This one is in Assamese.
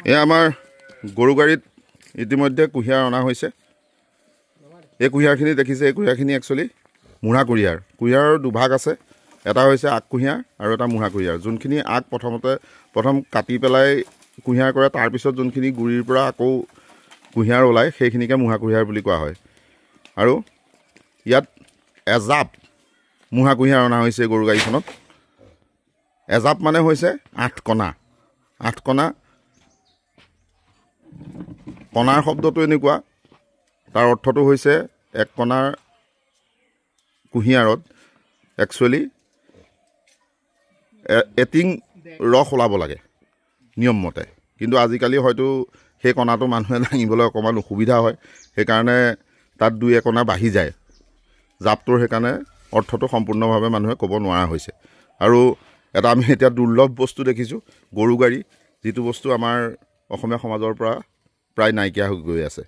এয়া আমাৰ গৰু গাড়ীত ইতিমধ্যে কুঁহিয়াৰ অনা হৈছে। এই কুঁহিয়াৰখিনি দেখিছে, এই কুঁহিয়াৰখিনি একচুৱেলি মুঢ়া কুঁহিয়াৰ। কুঁহিয়াৰৰ দুভাগ আছে, এটা হৈছে আগ কুঁহিয়াৰ আৰু এটা মুঢ়া কুঁহিয়াৰ। যোনখিনি আগ প্ৰথম কাটি পেলাই কুঁহিয়াৰ কৰে, তাৰপিছত যোনখিনি গুৰিৰ পৰা আকৌ কুঁহিয়াৰ ওলায় সেইখিনিকে মুঢ়া কুঁহিয়াৰ বুলি কোৱা হয়। আৰু ইয়াত এজাপ মুঢ়া কুঁহিয়াৰ অনা হৈছে গৰু গাড়ীখনত। এজাপ মানে হৈছে 8 কণা। 8 কণা, কণাৰ শব্দটো এনেকুৱা, তাৰ অৰ্থটো হৈছে 1 কণাৰ কুঁহিয়াৰত একচুৱেলি এটিং ৰস ওলাব লাগে নিয়ম মতে। কিন্তু আজিকালি হয়তো সেই কণাটো মানুহে দাঙিবলৈ অকণমান অসুবিধা হয়, সেইকাৰণে তাত 2-1 কণা বাঢ়ি যায় জাপটোৰ। সেইকাৰণে অৰ্থটো সম্পূৰ্ণভাৱে মানুহে ক'ব নোৱাৰা হৈছে। আৰু এটা আমি এতিয়া দুৰ্লভ বস্তু দেখিছোঁ, গৰু গাড়ী, যিটো বস্তু আমাৰ অসমীয়া সমাজৰ পৰা প্ৰায় নাইকিয়া হৈ গৈ আছে।